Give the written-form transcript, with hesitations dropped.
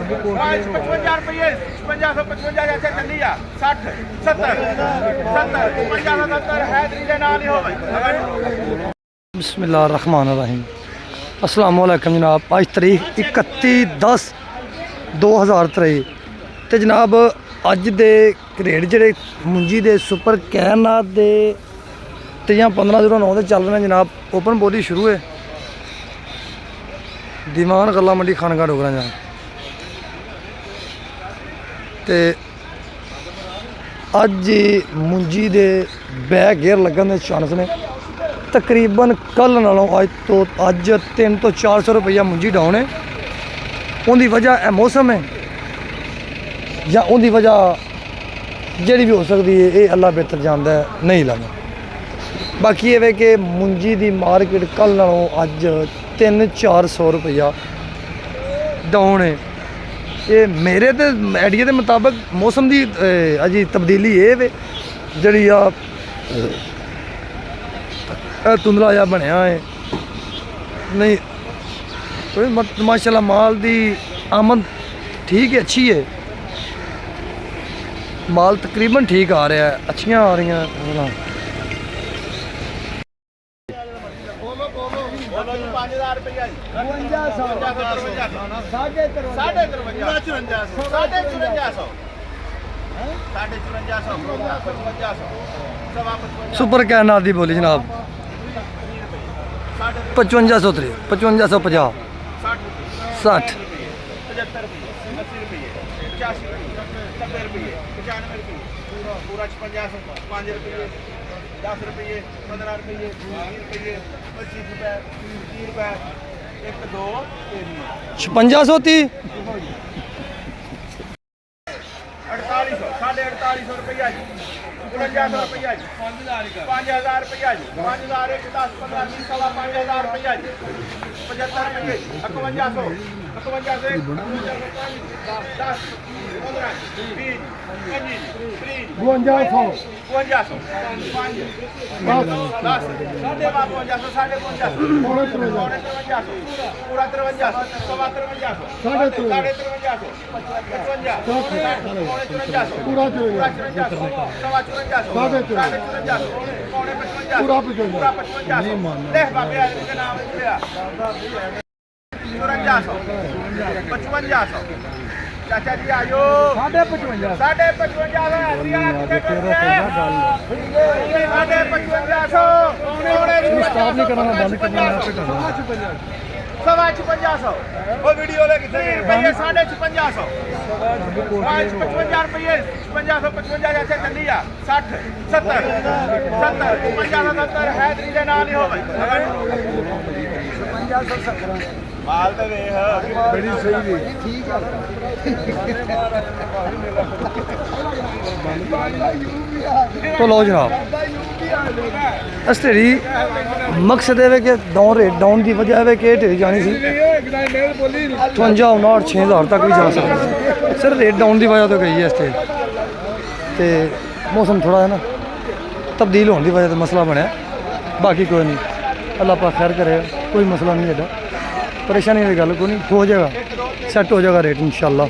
55 रुपये 5555 जैसे चली आ 60 70 70 55 हैदरी के नाल ही हो भाई। बिस्मिल्लाहिर्रहमानिर्रहीम। अस्सलाम वालेकुम जनाब। आज तारीख 31/10/2023 तो जनाब अज दे रेट जोड़े मुंजी दे सुपर कैरनाथ दे 13-15-09 चल रहे हैं जनाब। ओपन बोली शुरू है दीवान गला मंडी खानका डोगरा जनाब। तो अज मुंजी दे बैग गेयर लगन के चांस ने तकरीबन कल नालों अज 300-400 रुपया मुंजी डाउन है। उनकी वजह है मौसम है या उनकी वजह जी भी हो सकती है, ये अल्लाह बेहतर जानता है, नहीं लाना। बाकी ये कि मुंजी की मार्केट कल नालों अज 300-400 रुपया डाउन है। ये मेरे तो आइडिया के मुताबिक मौसम की अजी तब्दीली ये वे जी धुंधला जा बनया है नहीं कोई माशाल्लाह माल की आमद ठीक है, अच्छी है, माल तकरीबन ठीक आ रहा है, अच्छियाँ आ रही हैं। 5000 रुपया 55 सुपर कैरनाथ की बोली जनाब 5550 5550 60 पूरा 55 5 रुपये 10 रुपये 15 रुपये 20 रुपये 25 रुपये 30 रुपये 1 2 3 5630 4800 रुपया जी 5500 रुपया जी 5000 रुपया जी 5000 1 10 15 20 सवा 5000 रुपया जी 75 रुपये 5100 10 15 20 25 30 5500 साढ़े 5500 पूरा 53 सवा 53 साढ़े 53 55 पूरा 54 सवा 54 साढ़े 54 पौने 55 पूरा 55 देख बाबे आदमी का नाम लिया 5500 चाचा जी आयो 55 सवा 5600 वो वीडियो ले कितने रुपये 5500 55 रुपये 5555 जैसे चली आ 60 70 55 हैदरी के नाल ही हो भाई। माल तो देख बड़ी सही है ठीक है। तो लो जनाब अस ढेरी मकसद है कि डाउन रेट डाउन की वजह है कि ढेरी जानी सी 58-59-6000 तक भी जा सकती सिर्फ रेट डाउन की वजह तो गई है इस ते मौसम थोड़ा है ना तब्दील होने की वजह से मसला बनया। बाकी कोई नहीं, अल्लाह पाक खैर करे, कोई मसला नहीं है, परेशानी की गल कोई नहीं, हो जाएगा, सैट हो जाएगा रेट इंशाअल्लाह।